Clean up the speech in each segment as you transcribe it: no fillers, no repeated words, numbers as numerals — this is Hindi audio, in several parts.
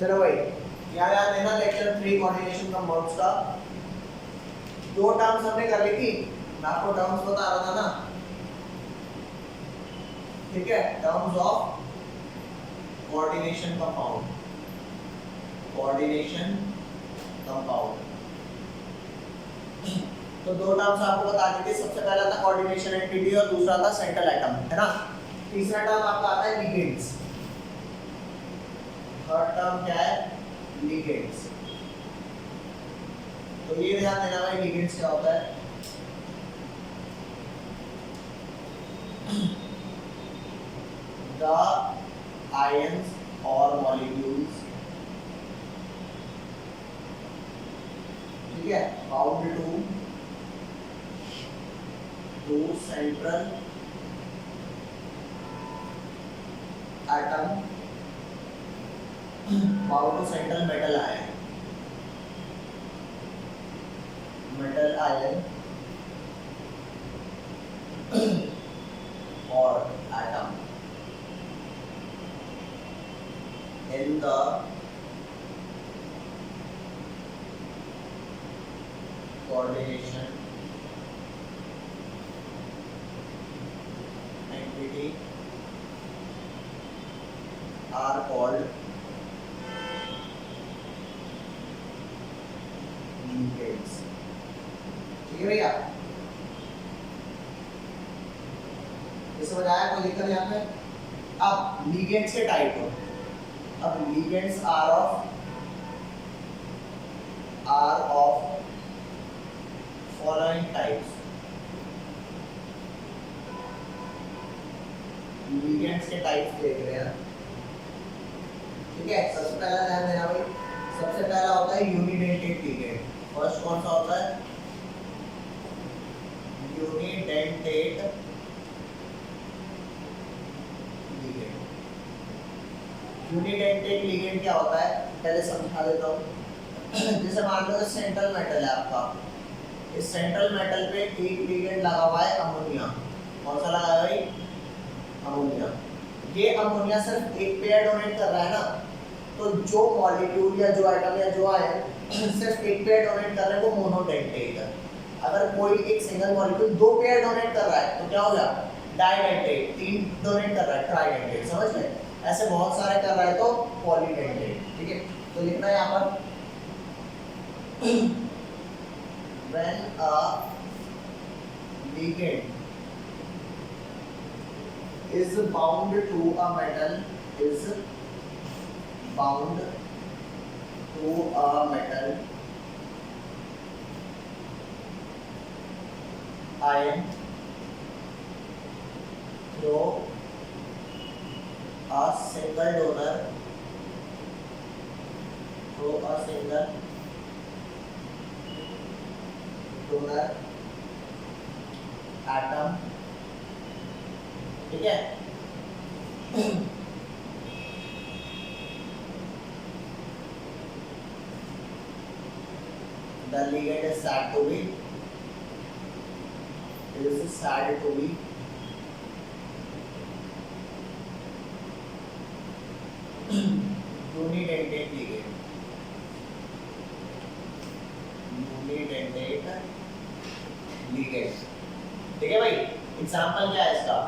चलो भाई यहाँ याद देना लेक्चर 3 कोऑर्डिनेशन कंपाउंड्स का 2 टर्म्स हमने कर ली थी, मैं आपको टर्म्स बता रहा था ना, ठीक है, terms of coordination compound, coordination compound. तो 2 टर्म्स आपको बता दी थी, सबसे पहला था कोऑर्डिनेशन एंटिटी और दूसरा था सेंट्रल एटम, है ना। तीसरा टर्म आपका आता है लिगेंड्स, थर्ड टर्म क्या है, लिगेंड्स। तो ये ध्यान देना भाई लिगेंड्स क्या होता है। The ions or molecules, ठीक है, bound to central atom, bound to central metal ion, metal ion or atom in the coordination entity are called ligands। ठीक है भैया, ये समझ आया, कोई दिक्कत यहाँ पे। अब लिगेंड्स के टाइप हो, अब ligands are of following types. Ligands के टाइप्स देख रहे हैं, ठीक है। सबसे पहला ध्यान देना भाई, सबसे पहला होता है यूनिडेंटेड लिगेंड। फर्स्ट कौन सा होता है, यूनिडेंटेड लिगेंड। यूनिडेंटेड लिगेंड क्या होता है, पहले समझा देता हूँ। जैसे मान लो सेंट्रल मेटल है आपका, इस सेंट्रल मेटल पे एक लिगेंड लगा हुआ है अमोनिया। कौन सा लगा है भाई, अमोनिया। ये अमोनिया सिर्फ एक पेयर डोनेट कर रहा है ना, तो जो मॉलिक्यूल या जो आइटम या जो आयन सिर्फ एक पेयर डोनेट कर रहे हैं वो मोनोडेंटेट है। अगर कोई एक सिंगल मॉलिक्यूल 2 पेयर डोनेट कर रहा है तो क्या हो गया, डाइडेंटेट। 3 डोनेट कर रहा है, ट्राइडेंटेट। समझ गए, ऐसे बहुत सारे कर रहा है तो पॉलीडेंटेट। ठीक है, तो लिखना है यहाँ पर when a ligand is bound to a metal, is bound to a metal ion through a single donor, through a single donor atom, ठीक है। The ligand is said to be, unidentate ligand, unidentate ligand। ठीक है भाई, एग्जाम्पल क्या है इसका,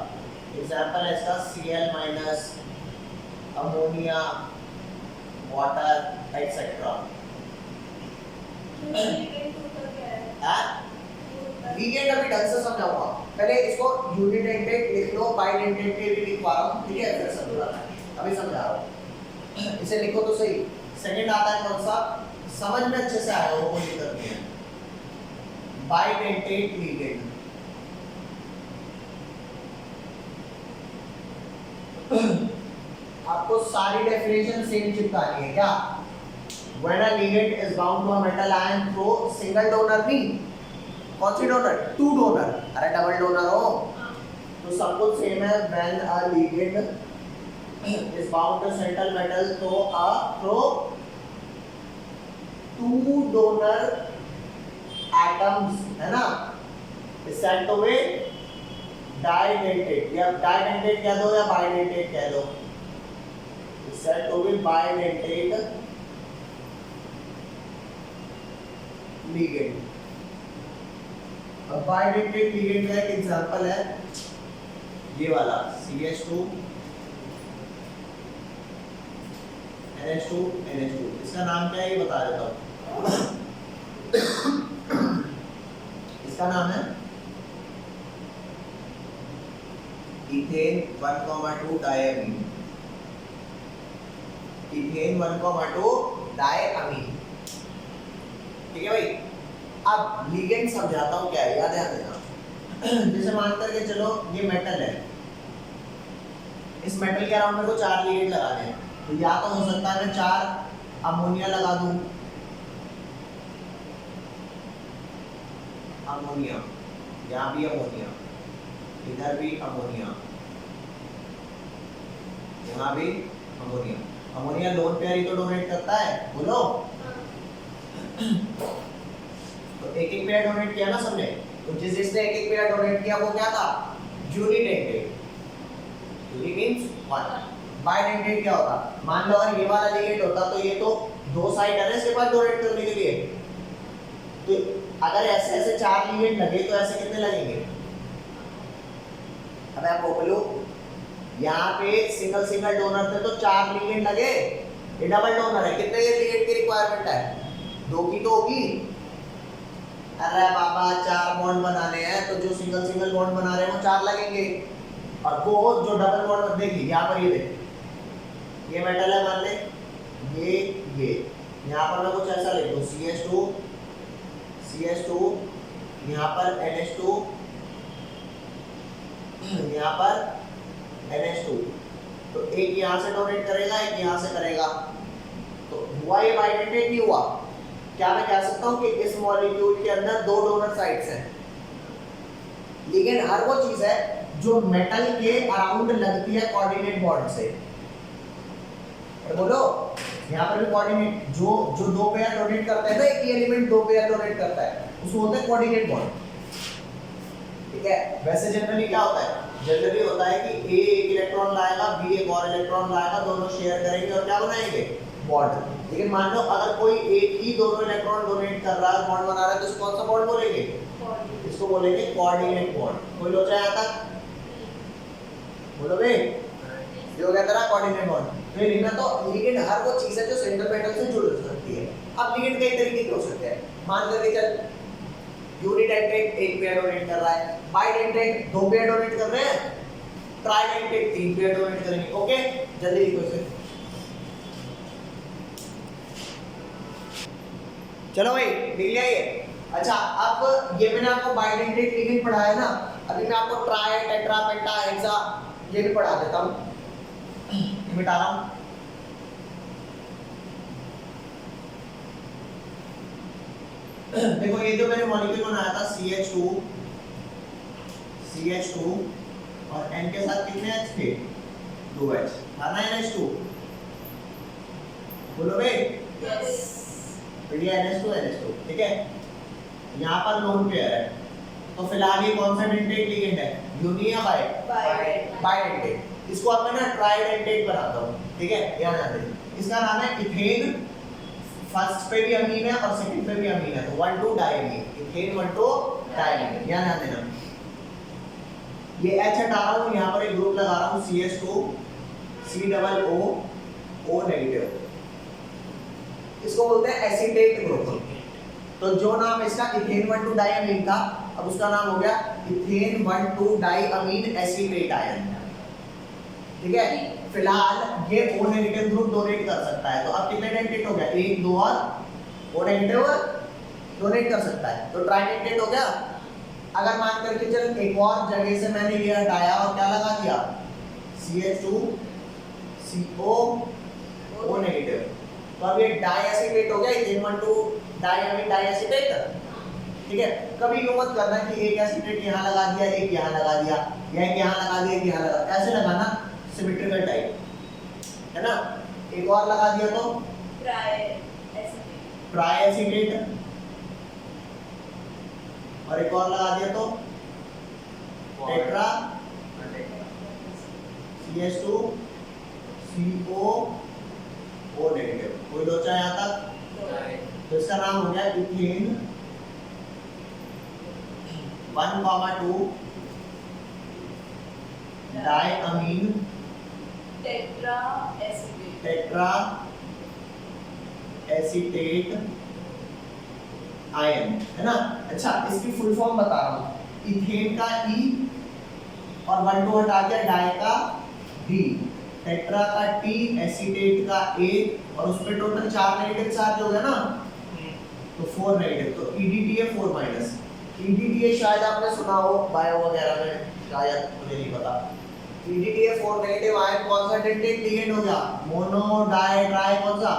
एग्जाम्पल है इसका Cl minus, ammonia, water etcetera. Ligand अभी ढंग से समझाऊंगा, पहले इसको यूनिडेंटेट लिख लो, बाइडेंटेट के भी लिखवा रहा हूँ, ठीक है, फिर समझा रहा है, अभी समझा रहा हूँ। इसे लिखो तो सही। सेकंड आता है कौन सा, समझ में अच्छे से आया हो, कोई दिक्कत नहीं है, बाइडेंटेट लिगेंड। आपको सारी डेफिनेशन सेम चिपकानी है क्या। When a ligand is bound to a metal ion through single donor नहीं, कौन सी डोनर, 2 डोनर, अरे डबल डोनर हो तो सब कुछ सेम है। When a ligand is bound to central metal तो through 2 donor atoms, है ना, is said to be डाइडेंटेट। या डाइडेंटेट कह दो या बाइडेंटेट कह दो, is said to be bidentate ligand. अब bidentate ligand का एक एग्जांपल है ये वाला CH2 NH2 NH2, इसका नाम क्या है ये बता देता हूँ। इसका नाम है इथेन 1,2 डायमीन। इथेन 1,2 डायमीन, ठीक है भाई। अब लिगेंड समझाता हूँ क्या है, याद देना। जैसे मान करके चलो ये मेटल है, इस मेटल के अराउंड मेरे को 4 लिगेंड लगाने हैं, तो या तो हो सकता है मैं 4 अमोनिया लगा दूं, अमोनिया, यहाँ भी अमोनिया, इधर भी अमोनिया, यहाँ भी अमोनिया। अमोनिया लोन पेयर ही तो डोनेट करता है, बोलो। तो एक एक पेयर डोनेट किया ना सबने, तो जिसने एक एक पेयर डोनेट किया वो क्या था, unidentate. Uni means one, bidentate क्या होता, मान लो अगर ये वाला लिगेंड होता तो ये तो 2 साइड है ना इसके पास डोनेट करने के लिए, तो अगर ऐसे ऐसे 4 लिगेंड लगे तो ऐसे कितने लगेंगे। अब आपको बोलो यहाँ पे सिंगल सिंगल डोनर थे तो 4 लिगेंड लगे, ये डबल डोनर है, कितने ये लिगेंड की रिक्वायरमेंट है, 2 की तो होगी। अरे बाबा 4 बॉन्ड बनाने हैं तो जो सिंगल सिंगल बॉन्ड बना रहे हैं वो 4 लगेंगे, और वो जो डबल बॉन्ड देखिए यहाँ पर, ये देख ये मेटल है मान ले, ये यहाँ पर मैं कुछ ऐसा लिख दूं CH2 यहाँ पर NH2, यहाँ पर NH2, तो एक यहाँ से डोनेट करेगा, एक यहाँ से करेगा, तो हुआ ये बाइडेंटेट नहीं हुआ। क्या मैं कह सकता हूँ कि इस मॉलिक्यूल के अंदर 2 डोनर साइट्स हैं। लिगेंड हर वो चीज है जो मेटल के अराउंड लगती है कोऑर्डिनेट बॉन्ड से, बोलो यहाँ पर भी कोऑर्डिनेट, जो 2 पेयर डोनेट करता है ना, एक ही एलिमेंट 2 पेयर डोनेट करता है, उसको बोलते हैं कोऑर्डिनेट बॉन्ड, ठीक है। वैसे जनरली क्या होता है, जनरली होता है कि A एक इलेक्ट्रॉन लाएगा, B एक और इलेक्ट्रॉन लाएगा, दोनों शेयर करेंगे और क्या बनाएंगे, बॉन्ड। लेकिन मान लो अगर कोई एक ही दोनों इलेक्ट्रॉन डोनेट कर रहा है, बॉन्ड बना रहा है, तो इसको कौन सा बॉन्ड बोलेंगे, इसको बोलेंगे कोऑर्डिनेट बॉन्ड। कोई लोचा आया था, बोलो बे, ये हो गया तेरा कोऑर्डिनेट बॉन्ड। तो लिखना तो लिगेंड हर वो चीज है जो सेंट्रल मेटल से जुड़ सकती है। अब लिगेंड कई तरीके के हो सकते हैं, मान करके चल यूनिडेंटेट 1 पेयर डोनेट कर रहा है, बाइडेंटेट 2 पेयर डोनेट कर रहे हैं, ट्राइडेंटेट 3 पेयर डोनेट करेंगे। ओके जल्दी लिखो इसे। चलो भाई लिख लिया ये। अच्छा अब ये मैंने आपको बाइडेंटेट लिगेंड पढ़ाया ना, अभी मैं आपको ट्राई, टेट्रा, पेंटा, हेक्सा ये भी पढ़ा देता हूँ, मिटा रहा हूँ। देखो ये जो मैंने मॉलिक्यूल बनाया था CH2 और N के साथ कितने H थे, 2 H था ना, NH2 बोलो भाई, यस बढ़िया, NH2 ठीक है। यहाँ पर लोन पेयर है, तो फिलहाल ये कौन सा डेंटेट लिगेंड है, यूनि या बाइडेंटेट। इसको अब मैं ना ट्राइडेंटेट बनाता हूँ, ठीक है, ध्यान रखना। इसका नाम है इथेन, फर्स्ट पे भी अमीन है और सेकंड पे भी अमीन है, तो 1,2 डायमीन, इथेन 1,2 डायमीन, ध्यान देना। ये H हटा रहा हूँ, यहाँ पर एक ग्रुप लगा रहा हूँ CH2 COO नेगेटिव, इसको बोलते हैं एसीटेट ग्रुप। तो जो नाम इसका इथेन 1,2 डायमीन था, अब उसका नाम हो गया इथेन 1,2 डायमीन एसीटेट आयन, ठीक है। फिलहाल ये O नेगेटिव ग्रुप डोनेट कर सकता है, तो अब कितने डेंटेट हो गया, 1 2 और O नेगेटिव डोनेट कर सकता है, तो ट्राइडेंटेट हो गया। अगर मान करके चल एक और जगह से मैंने ये हटाया और क्या लगा दिया, CH2 CO नेगेटिव, तो अब ये डाइएसिटेट हो गया, इथेन 1,2 डायमीन डाइएसिटेट, ठीक है। कभी यूं मत करना कि एक एसिटेट यहाँ लगा दिया, एक यहाँ लगा दिया, या एक यहाँ लगा दिया, एक यहाँ लगा, ऐसे लगाना सिमेट्रिकल टाइप, है ना। एक और लगा दिया तो ट्राई एसिटेट, और एक और लगा दिया तो टेट्रा CH2 CO नेगेटिव। कोई लोचा यहाँ तक? तो इसका नाम हो गया इथेन 1,2 डायअमीन टेट्रा एसीटेट आयन, है ना। अच्छा, इसकी फुल फॉर्म बता रहा हूँ। इथेन का E और 1 2 हटा दिया, डाई का D, टेट्रा का T, एसीटेट का A, और उस पे टोटल 4 नेगेटिव चार्ज हो गया ना, तो 4 नेगेटिव, तो EDTA 4 माइनस। EDTA शायद आपने सुना हो बायो वगैरह में, शायद, मुझे नहीं पता। EDTA 4 नेगेटिव आयन कौन सा डेंटेट लिगेंड हो गया? मोनो, डाई, ट्राई, कौन सा?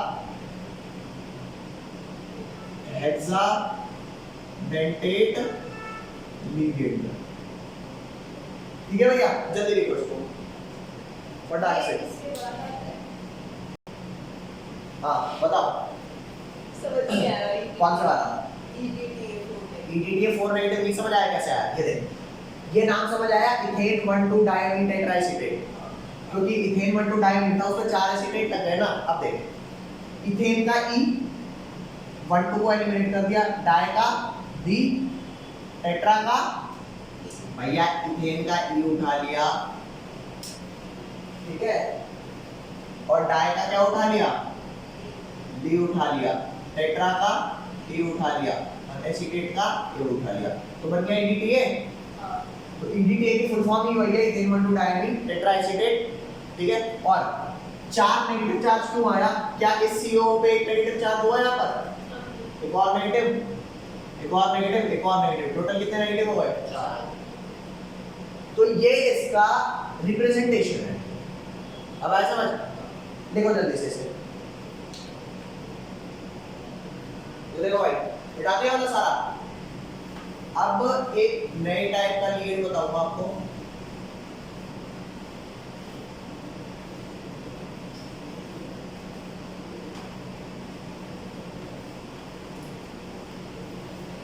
Hexa dentate ligand. ठीक है भैया, जल्दी लिखो इसको फटाक से। हाँ बताओ, समझ नहीं आ रहा है। कौन सा वाला? EDTA 4 EDTA 4 नेगेटिव नहीं समझ आया कैसे आया? ये देख, ये नाम समझ आया, इथेन 1 2 डायअमीन टेट्राएसीटेट, क्योंकि इथेन 1 2 डायअमीन था, उसमें 4 एसीटेट लग गए ना। अब देख, इथेन का E 1 2 को एलिमिनेट कर दिया, डाई का D, टेट्रा का, भैया इथेन का E उठा लिया, ठीक है, और डाई का क्या उठा लिया? D उठा लिया, टेट्रा का T उठा लिया, और एसीटेट का A उठा लिया, तो बन गया EDTA। तो EDTA की फुल फॉर्म ही वही है, इथेन 1 2 डायअमीन टेट्राएसीटेट, ठीक है। और 4 नेगेटिव चार्ज क्यों आया? क्या इस CO पे एक नेगेटिव चार्ज हुआ यहाँ पर? एक और नेगेटिव, एक और नेगेटिव, एक और नेगेटिव, टोटल कितने नेगेटिव हो गए? 4। तो ये इसका रिप्रेजेंटेशन है। अब आया समझ? देखो जल्दी से इसे, ये देखो भाई, हटा दिया वाला सारा। अब एक नए टाइप का लिगेंड बताऊंगा आपको।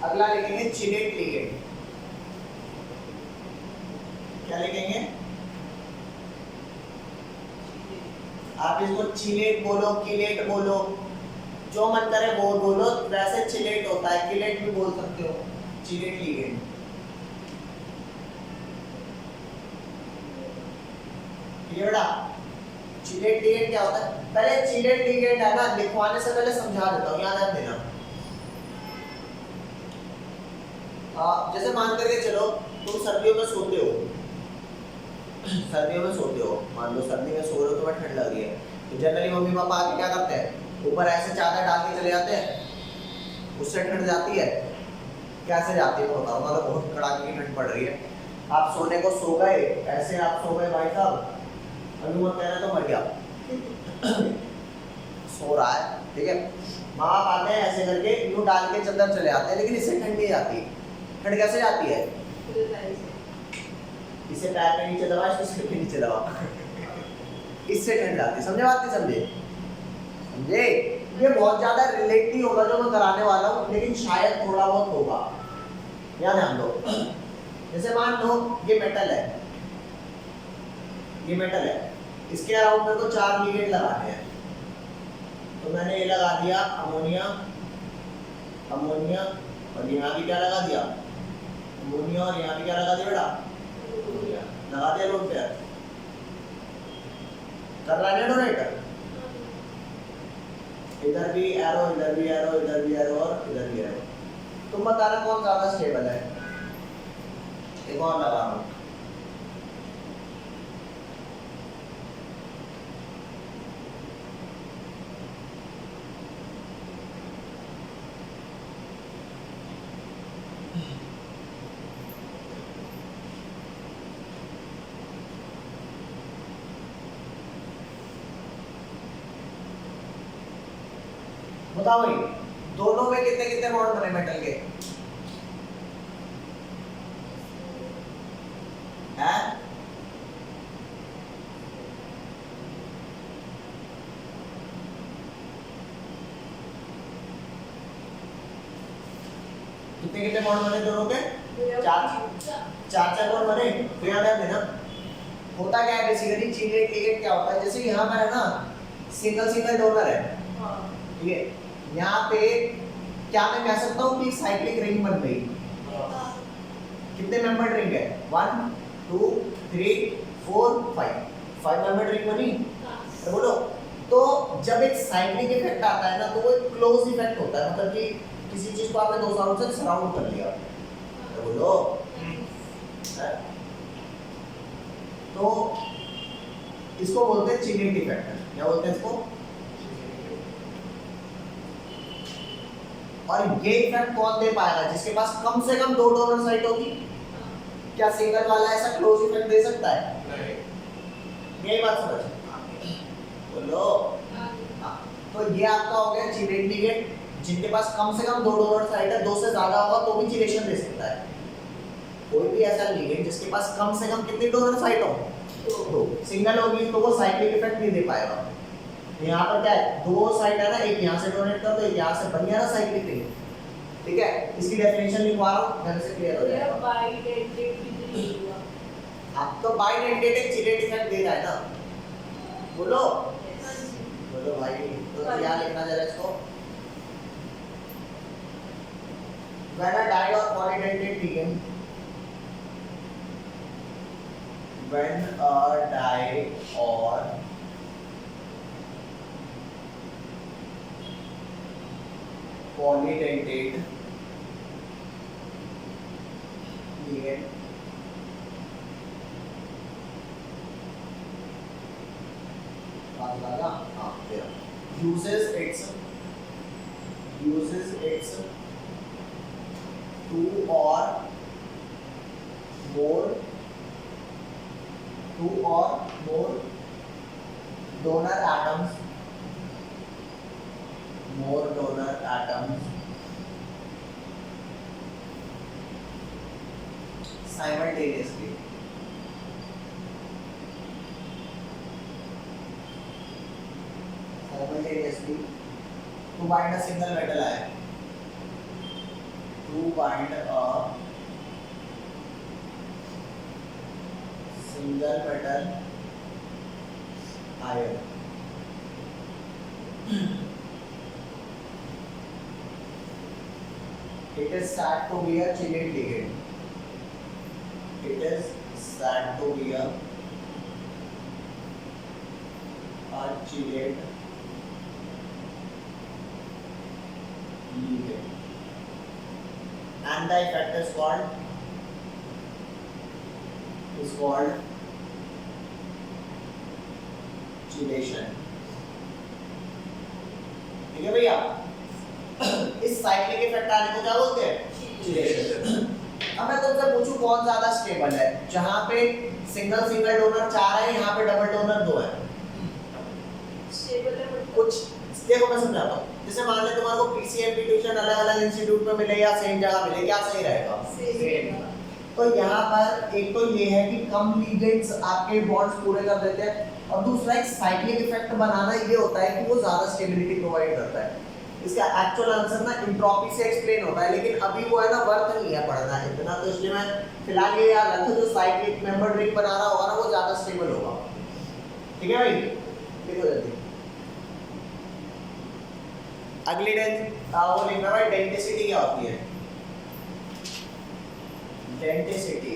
अगला लिखेंगे चिलेट लिगेंड। क्या लिखेंगे? आप इसको चिलेट बोलो, किलेट बोलो, जो मन करे वो बोलो। वैसे चिलेट होता है, किलेट भी बोल सकते हो। चिलेट लिगेंड, ये बेटा चिलेट लिगेंड क्या होता है? पहले चिलेट लिगेंड है ना, लिखवाने से पहले समझा देता हूँ, याद रख देना। जैसे मान करके चलो, तुम सर्दियों में सोते हो, सर्दियों में सोते हो, मान लो सर्दी में सो रहे हो, तुम्हें ठंड लग रही है, तो जनरली मम्मी पापा आके क्या करते हैं? ऊपर ऐसे चादर डाल के चले जाते हैं, उससे ठंड जाती है। कैसे जाती है मैं बताऊंगा, तो बहुत कड़ाके की ठंड पड़ रही है, आप सोने को सो गए, ऐसे आप सो गए भाई साहब, अनुमत कह रहे तो मर गया, सो रहा है, ठीक है। माँ बाप आते हैं ऐसे करके, यूं डाल के चद्दर चले आते हैं, लेकिन इससे ठंड नहीं जाती। ठंड कैसे जाती है? इसे पैर पे नीचे दबा, इसको सिर पे नीचे दबा, इससे ठंड जाती है। समझे बात? नहीं समझे? समझे? ये बहुत ज्यादा रिलेट नहीं होगा जो मैं कराने वाला हूँ, लेकिन शायद थोड़ा बहुत होगा, याद ध्यान दो। जैसे मान लो ये मेटल है, ये मेटल है, इसके अराउंड मेरे को 4 लिगेंड लगाने हैं, तो मैंने ये लगा दिया अमोनिया, अमोनिया, और यहाँ भी क्या लगा दिया? अमोनिया, और यहाँ भी क्या लगा दिया बेटा? लगा दिया लोड पेयर। कर रहा है डोनेटर, इधर भी एरो, इधर भी एरो, इधर भी एरो, और इधर भी एरो। तुम बताना कौन ज्यादा स्टेबल है? एक और लगा रहा हूं, बताओ भाई, दोनों में कितने कितने बॉन्ड बने मेटल के? हैं? कितने कितने बॉन्ड बने दोनों के? 4 4 बॉन्ड बने। तो याद है ना, होता क्या है बेसिकली चीलेट लिगेंड क्या होता है, जैसे यहाँ पर है ना सिंगल सिंगल डोनर है, हाँ ठीक है, यहाँ पे क्या मैं कह सकता हूँ कि साइक्लिक रिंग बन गई। कितने मेंबर रिंग है, 1 2 3 4 5 मेंबर रिंग बनी, तो बोलो। तो जब एक साइक्लिक इफेक्ट आता है ना तो वो एक क्लोज इफेक्ट होता है, मतलब कि किसी चीज को आपने दो साउंड से सराउंड कर लिया, तो बोलो है? तो इसको बोलते हैं चिलेट इफेक्ट। क्या बोलते हैं इसको? और ये इफेक्ट कौन दे पाएगा, जिसके पास कम से कम दो डोनर साइट होगी। क्या सिंगल वाला ऐसा क्लोज इफेक्ट दे सकता है? नहीं। यही बात समझ बोलो। हाँ, तो ये आपका हो गया चिलेट लिगेंड, जिनके पास कम से कम दो डोनर साइट है, दो से ज्यादा होगा तो भी चिलेशन दे सकता है। कोई भी ऐसा लिगेंड जिसके पास कम से कम कितनी डोनर साइट हो, दो, सिंगल होगी तो वो साइक्लिक इफेक्ट नहीं दे पाएगा। यहाँ पर क्या है, दो साइड है ना, एक यहाँ से डोनेट कर दो, एक यहाँ से, बन गया ना साइक्लिक रिंग, ठीक है। इसकी डेफिनेशन लिखवा रहा हूँ, ढंग से क्लियर हो जाएगा। आप तो बाइडेंटेट चिलेट इफेक्ट दे रहा है ना, बोलो बोलो भाई। तो क्या लिखना जरा इसको, when a died or polydentate ligand, when a died or polydentate ligand uses its two or more donor atoms simultaneously to bind a single metal ion, to bind a single metal ion. It is said to be a chelate ligand. It is said to be a chelate ligand. And the effect is called chelation. ठीक है भैया, इस साइक्लिक इफेक्ट आने को क्या बोलते हैं? चिलेशन। अब मैं तुमसे पूछूं कौन ज्यादा स्टेबल है, जहां पे सिंगल डोनर 4 है, यहाँ पे डबल डोनर 2 है। कुछ देखो मैं समझाता हूँ, जैसे मान ले तुम्हारे को पीसीएमबी ट्यूशन अलग-अलग इंस्टीट्यूट में मिले या सेम जगह मिले, क्या सही रहेगा? सेम। तो यहाँ पर एक तो ये है कि कम लिगेंड्स आपके बॉन्ड्स पूरे कर देते हैं, और दूसरा एक साइक्लिक इफेक्ट बनाना ये होता है कि वो ज्यादा स्टेबिलिटी प्रोवाइड करता है। इसका एक्चुअल आंसर ना एंट्रोपी से एक्सप्लेन होता है, लेकिन अभी वो है ना वर्थ नहीं है पढ़ना इतना, तो इसलिए मैं फिलहाल ये याद रखो, जो साइक्लिक मेंबर रिंग बना रहा होगा ना वो ज्यादा स्टेबल होगा। ठीक है भाई, लिखो जल्दी। अगली वो लिखना भाई, डेंसिटी क्या होती है? Density,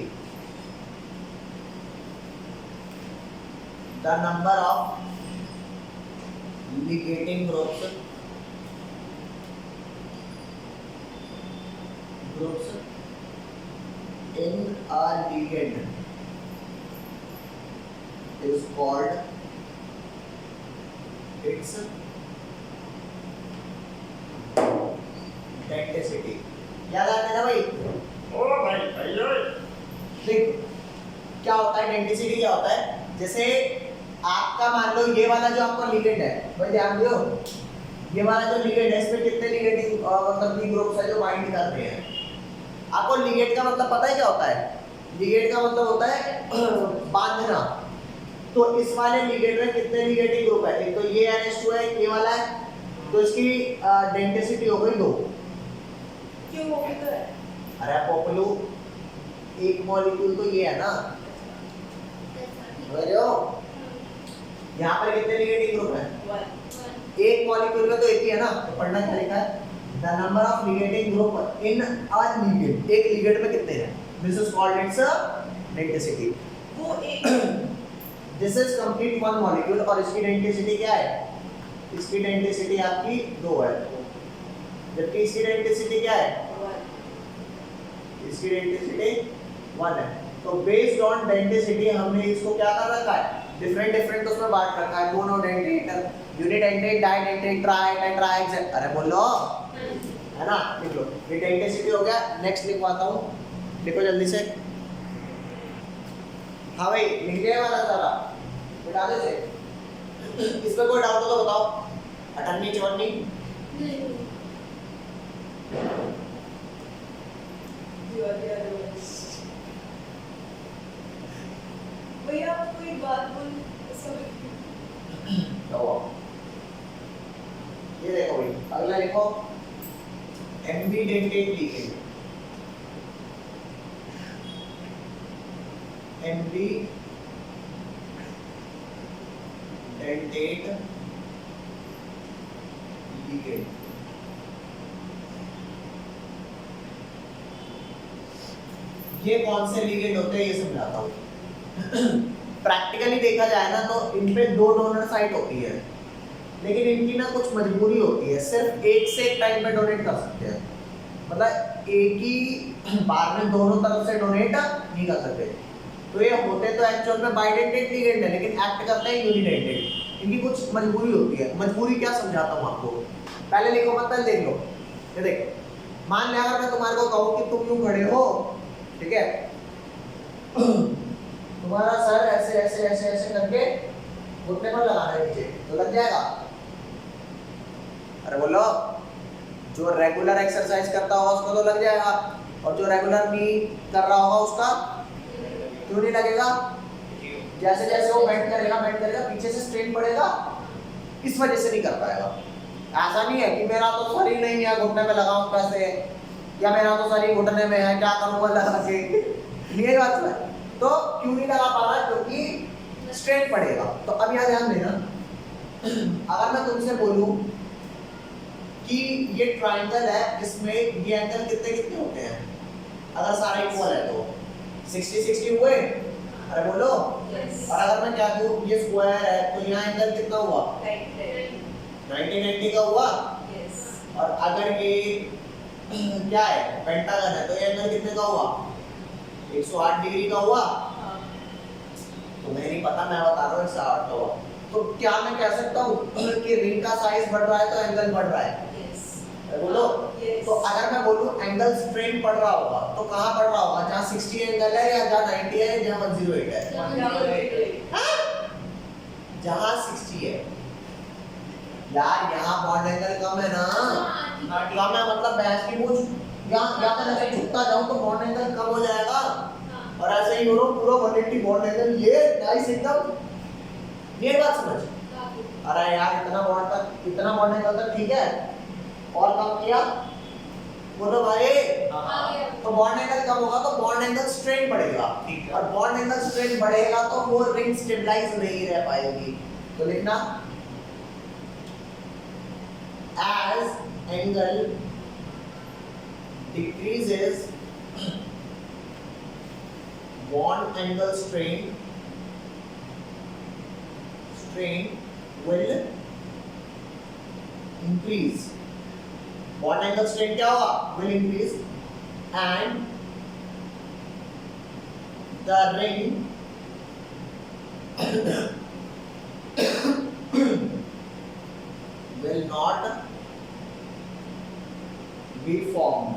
the number of ligating groups in a ligand is called its denticity. याद आ गया ना भाई? ओ भाई देख क्या होता है डेंसिटी, क्या होता है? जैसे आपका मान लो ये वाला जो आपका लिगेंड है, भाई ध्यान दो, ये वाला जो लिगेंड है इसमें कितने लिगेंडिंग मतलब की ग्रुप्स है जो बाइंड कर रहे हैं। आपको लिगेंड का मतलब पता है क्या होता है? लिगेंड का मतलब होता है बांधना। तो इस वाले लिगेंड में कितने लिगेंडिंग ग्रुप है? एक तो ये NH2 है, ये वाला है, तो इसकी डेंसिटी हो गई 2। क्यों वो भी तो है? अरे पॉपुलू एक मॉलिक्यूल तो ये है ना, समझ रहे हो? यहाँ पर कितने लिगेंडिंग ग्रुप हैं? One. एक मॉलिक्यूल में तो एक ही है ना, तो पढ़ना क्या लिखा है? The number of liganding group in a ligand, एक लिगेंड में कितने हैं? This is called its density. वो एक this is complete one molecule और इसकी डेंसिटी क्या है? इसकी डेंसिटी आपकी 2 है, जबकि इसकी डेंसिटी क्या है? one. इसकी डेंसिटी 1 है। तो बेस्ड ऑन डेंसिटी हमने इसको क्या कर रखा है? डिफरेंट उसमें बांट रखा है, मोनोडेंटेट, यूनिडेंटेट, डाइडेंटेट, ट्राई, टेट्राहेक्स। अरे बोलो, है ना? लिख लो, ये डेंसिटी हो गया। नेक्स्ट लिखवाता हूँ, लिखो जल्दी से। हाँ भाई, लिख लिया वाला सारा, बिठा दे से। इसमें कोई डाउट हो तो बताओ। 58 54 You are the other one. भैया आप कोई बात बोल समझ लो, ये देखो भाई, अगला लिखो एम्बीडेंटेट लिखेंगे। Ambidentate ligand. ये कौन से लिगेंड होते हैं ये समझाता हूँ। प्रैक्टिकली देखा जाए ना तो इन पे 2 डोनर साइट होती है, लेकिन इनकी ना कुछ मजबूरी होती है, सिर्फ एक से एक टाइम पे डोनेट कर सकते हैं। मतलब एक ही बार में दोनों तरफ से डोनेट नहीं कर सकते। तो ये होते तो एक्चुअल में बाइडेंटेट लिगेंड है, लेकिन एक्ट करते हैं यूनिडेंटेट। इनकी कुछ मजबूरी होती है। मजबूरी क्या समझाता हूँ आपको, पहले लिखो मत, पहले देख लो। ये देखो, मान लिया अगर मैं तुम्हारे को कहूँ कि तुम यूं खड़े हो, ठीक है, तुम्हारा सर ऐसे ऐसे ऐसे ऐसे करके घुटने पर लगाना है नीचे, तो लग जाएगा? अरे बोलो, जो रेगुलर एक्सरसाइज करता होगा उसको तो लग जाएगा, और जो रेगुलर नहीं कर रहा होगा उसका क्यों नहीं लगेगा? जैसे जैसे वो बेंड करेगा पीछे से स्ट्रेन पड़ेगा, इस वजह से नहीं कर पाएगा। ऐसा नहीं है कि मेरा तो सर ही नहीं है, घुटने में लगाऊं कैसे, या मेरा तो सर ही घुटने में है, क्या करूंगा लगा के, ये बात है। तो क्यों नहीं लगा पा रहा? क्योंकि स्ट्रेन पड़ेगा। तो अब यहाँ ध्यान देना, अगर मैं तुमसे बोलूं कि ये ट्रायंगल है, इसमें ये एंगल कितने कितने होते हैं? अगर सारा इक्वल है तो 60 60 हुए। अरे बोलो। Yes. और अगर मैं क्या कहूँ ये स्क्वायर है, तो यहाँ एंगल कितना हुआ? 90 का हुआ। Yes. और अगर ये क्या है, पेंटागन है, तो ये एंगल कितने का हुआ? 108 डिग्री का हुआ। हाँ. तुम्हें नहीं पता, मैं बता रहा हूँ 108 का हुआ। तो क्या मैं कह सकता हूँ कि रिंग का साइज बढ़ रहा है तो एंगल बढ़ रहा है? Yes. बोलो। Yes. तो अगर मैं बोलूँ एंगल स्ट्रेन पड़ रहा होगा, तो कहाँ पड़ रहा होगा? जहाँ 60 एंगल है, या जहाँ 90 है, जहाँ 108 है? जहाँ 60 है। यार यहाँ बॉन्ड एंगल कम है ना, कम है मतलब बहस की पूछ, यहाँ मैं ऐसे झुकता जाऊँ तो बॉन्ड एंगल कम हो जाएगा, और ऐसे ही पूरा 180 बॉन्ड एंगल, ये नाइस एकदम, ये बात समझ। अरे यार इतना बॉन्ड एंगल तक ठीक है, और कम किया बोलो भाई, तो बॉन्ड एंगल कम होगा तो बॉन्ड एंगल स्ट्रेन बढ़ेगा, और बॉन्ड एंगल स्ट्रेन बढ़ेगा तो वो रिंग स्टेबलाइज नहीं रह पाएगी। तो लिखना as angle decreases, bond angle strain will increase. Bond angle strain क्या होगा? Will increase, and the ring will not be formed.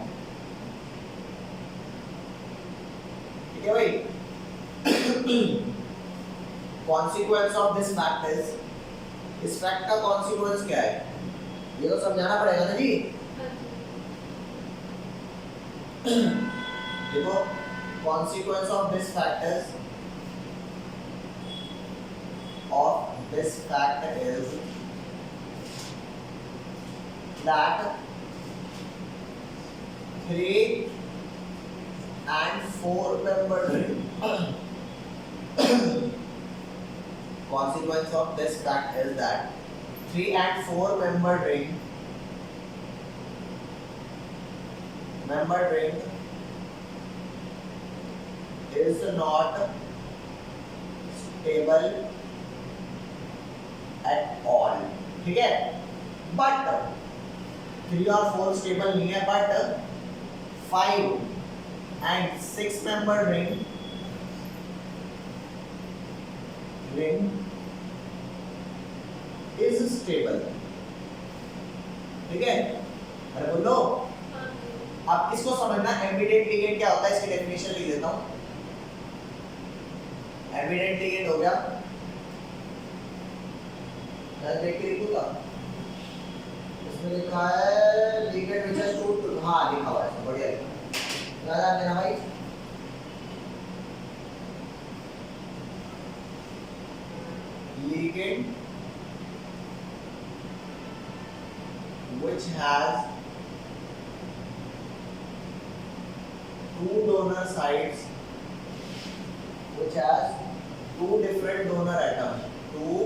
ठीक है भाई? Consequence of this fact is, इस फैक्ट का consequence क्या है? ये तो समझाना पड़ेगा ना जी। देखो, consequence of this fact is that 3 and 4 membered ring Consequence of this fact is that 3 and 4 membered ring is not stable at all. ठीक है, but 3 और 4 स्टेबल नहीं है, but 5 and 6 membered ring is stable. ठीक है, अरे बोलो। अब इसको समझना, एम्बिडेंट लिगेंड क्या होता है, इसकी डेफिनेशन लिख देता हूं। एम्बिडेंट लिगेंड हो गया, मैं देख के लिखूंगा, इसमें लिखा है लिगेंड विच हैज टू, हाँ लिखा हुआ है, बढ़िया लिखा, याद देना भाई। Ligand which has 2 donor sites, which has 2 different donor atoms, 2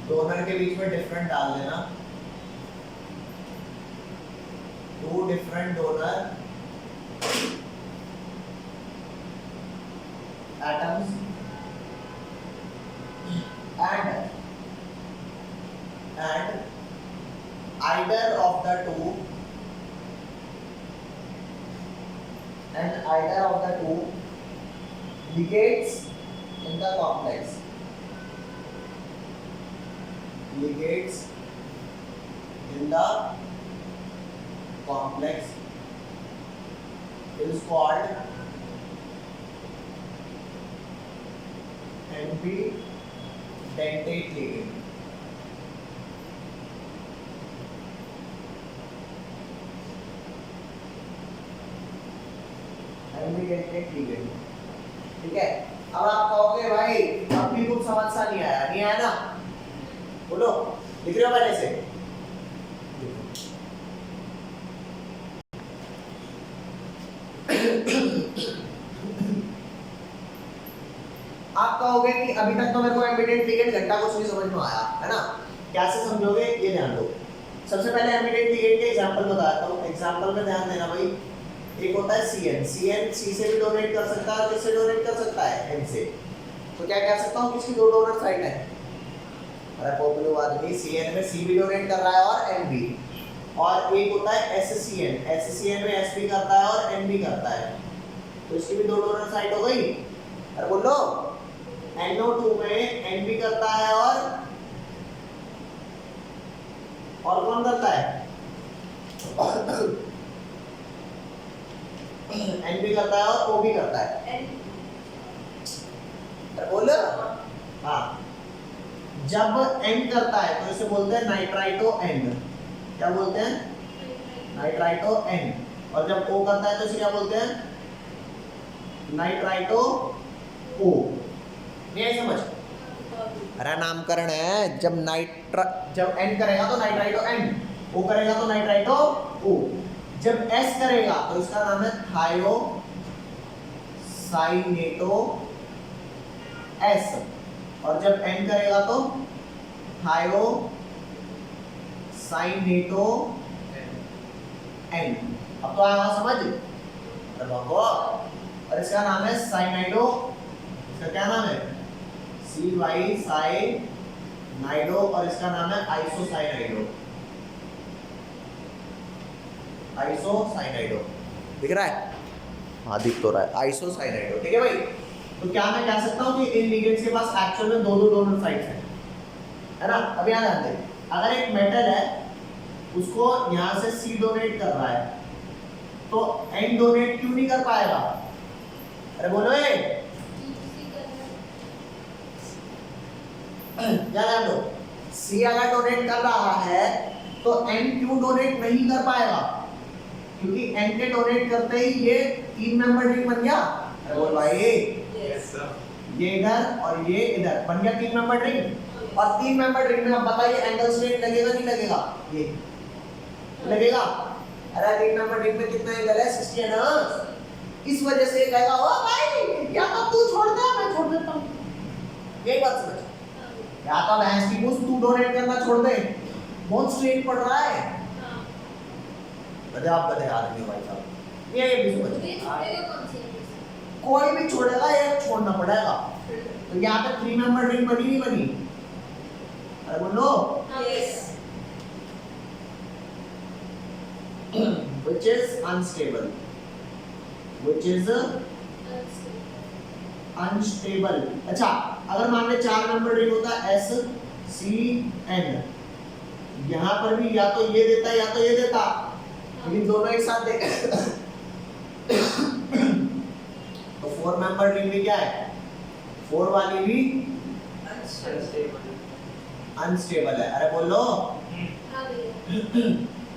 donor के बीच में different डाल देना, 2 different donor atoms and either of the two ligates in the complex is called ambidentate ligand. Ambidentate ligand, ठीक है। अब आप कहोगे भाई अब भी कुछ समझ सा नहीं आया ना, बोलो, लिख रहे हो पहले से? आप कहोगे कि अभी तक तो मेरे को एम्बिडेंट लिगेंड घंटा कुछ नहीं समझ में आया, है ना? कैसे समझोगे ये ध्यान दो। सबसे पहले एम्बिडेंट लिगेंड के एग्जांपल बताता हूँ। एग्जांपल में ध्यान देना भाई। एक होता है CN C से भी डोनेट कर सकता है, किससे डोनेट कर सकता है? N से। तो क्या कह सकता हूँ, किसकी 2 डोनर साइट है? अरे पॉपुलर आदमी CN में C भी डोनेट कर रहा है और N भी। और एक होता है SCN में S भी करता है और N भी करता है, तो इसकी भी 2 डोनर साइट हो गई। अरे बोलो, NO2 में N भी करता है और कौन करता है? N भी करता है और O भी करता है। बोलो, हाँ, जब N करता है तो इसे बोलते हैं नाइट्राइटो N। क्या बोलते हैं? Nitrito N। और जब O करता है तो इसे क्या बोलते हैं? Nitrito O। नहीं समझ? अरे नामकरण है। जब N करेगा तो नाइट्राइटो N, O करेगा तो नाइट्राइटो O। जब S करेगा तो इसका नाम है थायोसाइनेटो S, और जब N करेगा तो थायोसाइनेटो N। अब तो आया समझ? अरे बाबा, और इसका नाम है साइनाइडो। इसका क्या नाम है? CY साइनाइडो, और इसका नाम है आइसोसाइनाइडो। आइसोसाइनाइडो दिख रहा है? हाँ दिख तो रहा है, आइसोसाइनाइडो। ठीक है भाई। तो क्या मैं कह सकता हूँ कि इन लिगेंड्स के पास एक्चुअल में 2 डोनर साइट्स हैं, है ना? अब यहाँ ध्यान दें, अगर एक मेटल है उसको यहाँ से C डोनेट कर रहा है तो N डोनेट क्यों नहीं कर पाएगा? अरे बोलो ये ध्यान दो। C अगर डोनेट कर रहा है तो N क्यों डोनेट नहीं कर पाएगा? क्योंकि N के डोनेट करते ही ये 3 मेंबर रिंग बन गया। अरे बोल भाई, ये इधर और ये इधर बन गया 3 मेंबर रिंग। और 3 मेंबर रिंग में अब बताइए एंगल स्ट्रेट लगेगा नहीं लगेगा? ये लगेगा। अरे 3 मेंबर रिंग में कितना एंगल है? 60 है ना। इस वजह से कहेगा ओ भाई या तो तू छोड़ दे मैं छोड़ देता हूँ। यही बात समझ। या तो भैंस की पूछ तू डोनेट करना छोड़ दे, बहुत स्ट्रेट पड़ रहा है। हाँ। गधे आप गधे आदमी हो भाई साहब, ये भी समझ मुझे छोड़ेगा कौन सी है? कोई भी छोड़ेगा या छोड़ना पड़ेगा। तो यहाँ पे 3 मेंबर रिंग बनी नहीं बनी? अरे बोलो Yes. which is unstable, which is unstable। अच्छा अगर मान ले 4 मेंबर रिंग होता S C N, यहाँ पर भी या तो ये देता या तो ये देता, लेकिन दोनों एक साथ दे तो 4 मेंबर रिंग में क्या है, 4 वाली भी अनस्टेबल है। अरे बोलो हाँ भैया।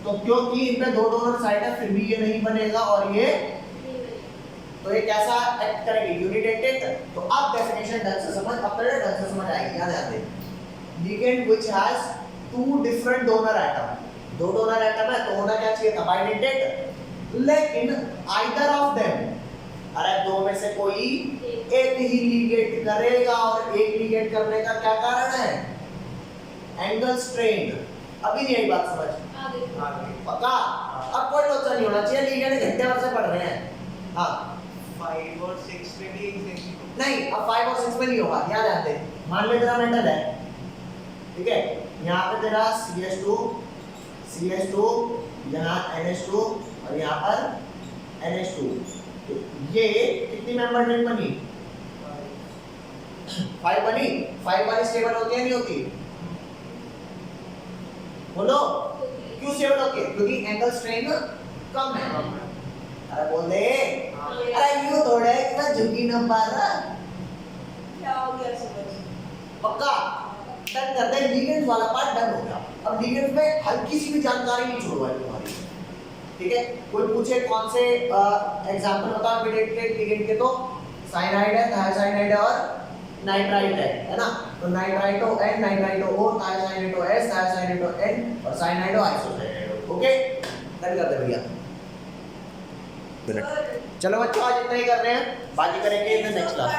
तो क्योंकि इनमें 2 डोनर साइड है फिर भी ये नहीं बनेगा और ये, नहीं भैया। तो ये कैसा एक्ट करेगी, यूनिडेटेड। तो अब डेफिनेशन ढंग से समझ, अब पहले ढंग से समझ आएगी, याद आते ligand which has 2 different donor atom, 2 donor atom है तो होना क्या चाहिए था, बाइडेंटेड। लेकिन आइदर ऑफ देम, अरे दो में से कोई एक ही लीगेट करेगा, और एक लीगेट करने का क्या कारण है, एंगल स्ट्रेन। अभी नहीं आई बात समझ, आगे। पक्का? अब कोई लोचा नहीं होना चाहिए, लीगेट घंटे भर से पढ़ रहे हैं। हाँ 5 और 6 में भी एग्जैक्टली नहीं, अब 5 और 6 में नहीं होगा, याद आते। मान ले तेरा मेटल है, ठीक है, यहाँ पे तेरा CH2, यहाँ NH2 और यहाँ पर NH2। तो ये कितनी मेंबर रिंग बनी, 5 बनी। 5 वाली स्टेबल होती है नहीं होती, बोलो क्यों स्टेबल होती है, क्योंकि एंगल स्ट्रेन कम है। अरे बोल दे, अरे यूं थोड़े कि मैं झुकी न पा रहा। क्या हो गया समझ? पक्का डन कर दे, लिगेंड्स वाला पार्ट डन हो गया। अब लिगेंड्स में हल्की सी भी जानकारी नहीं छोड़वाई तुम्हारी, ठीक है। कोई पूछे कौन से एग्जांपल बताओ इमीडिएट लिगेंड के, तो साइनाइड है, थायोसाइनाइड है और नाइट्राइट है ना। तो nitrito N, nitrito O, थायोसाइनाइटो S, थायोसाइनाइटो N और साइनाइडो आइसोसाइनाइडो। ओके डन कर दे भैया। चलो बच्चों आज इतना ही कर रहे हैं, बाकी करेंगे इन द नेक्स्ट क्लास।